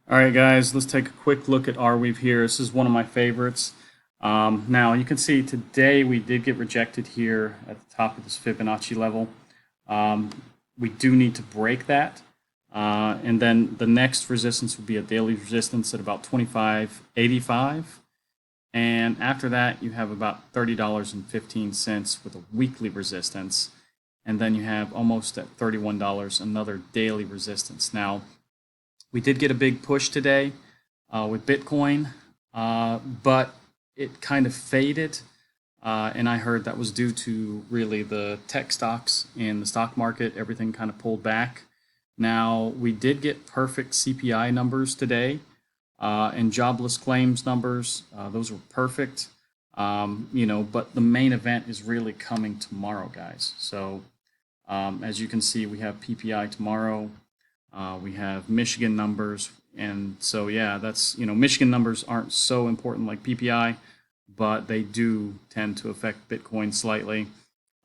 All right, guys, let's take a quick look at Arweave here. This is one of my favorites. Now, you can see today we did get rejected here at the top of this Fibonacci level. We do need to break that. And then the next resistance would be a daily resistance at about 25.85. And after that, you have about $30.15 with a weekly resistance. And then you have almost at $31 another daily resistance. Now, we did get a big push today with Bitcoin, but it kind of faded. And I heard that was due to really the tech stocks in the stock market. Everything kind of pulled back. Now, we did get perfect CPI numbers today and jobless claims numbers. Those were perfect. But the main event is really coming tomorrow, guys. So as you can see, we have PPI tomorrow. We have Michigan numbers, and so yeah, that's, Michigan numbers aren't so important like PPI, but they do tend to affect Bitcoin slightly.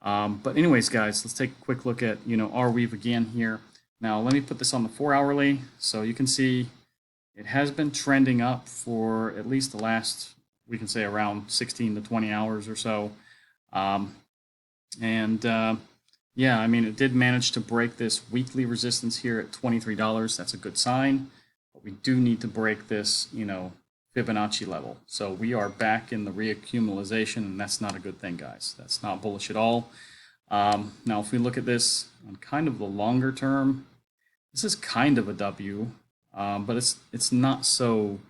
But anyways, guys, let's take a quick look at, Arweave again here. Now, let me put this on the 4-hourly, so you can see it has been trending up for at least the last, we can say, around 16 to 20 hours or so. Yeah, I mean, it did manage to break this weekly resistance here at $23. That's a good sign. But we do need to break this, Fibonacci level. So we are back in the reaccumulation, and that's not a good thing, guys. That's not bullish at all. Now, if we look at this on kind of the longer term, this is kind of a W, but it's not so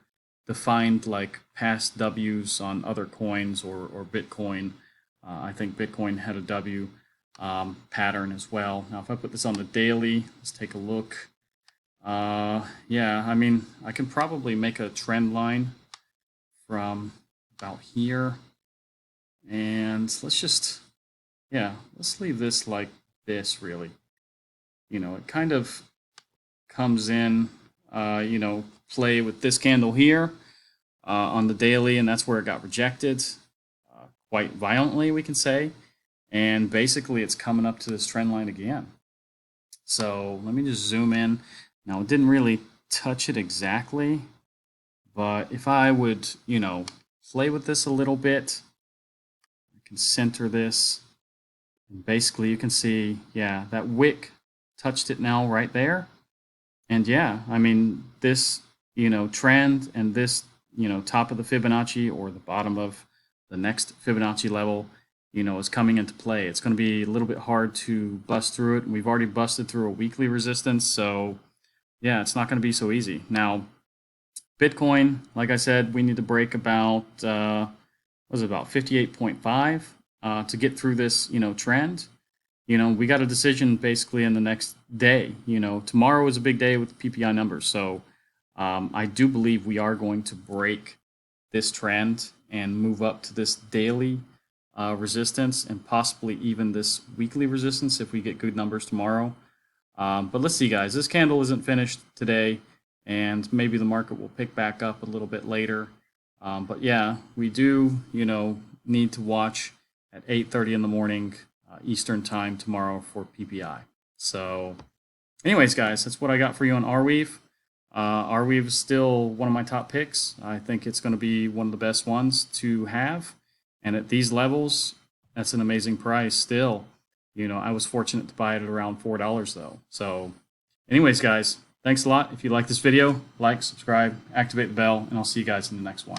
defined like past Ws on other coins or Bitcoin. I think Bitcoin had a W pattern as well. Now, if I put this on the daily, let's take a look. Yeah, I mean, I can probably make a trend line from about here, and let's leave this like this, really. It kind of comes in, play with this candle here on the daily, and that's where it got rejected quite violently, we can say. And basically, it's coming up to this trend line again. So let me just zoom in. Now, it didn't really touch it exactly, but if I would, play with this a little bit, I can center this. And basically, you can see, yeah, that wick touched it now right there. And yeah, I mean, this, trend and this, top of the Fibonacci or the bottom of the next Fibonacci level, is coming into play. It's going to be a little bit hard to bust through it. We've already busted through a weekly resistance, so yeah, it's not going to be so easy. Now, Bitcoin, like I said, we need to break about, what was it, about 58.5 to get through this, trend. We got a decision basically in the next day. Tomorrow is a big day with PPI numbers, so I do believe we are going to break this trend and move up to this daily resistance and possibly even this weekly resistance if we get good numbers tomorrow. But let's see, guys. This candle isn't finished today, and maybe the market will pick back up a little bit later. But yeah, we do, need to watch at 8:30 in the morning Eastern time tomorrow for PPI. So anyways, guys, that's what I got for you on Arweave. Arweave is still one of my top picks. I think it's going to be one of the best ones to have. And at these levels, that's an amazing price still. I was fortunate to buy it at around $4 though. So anyways, guys, thanks a lot. If you like this video, like, subscribe, activate the bell, and I'll see you guys in the next one.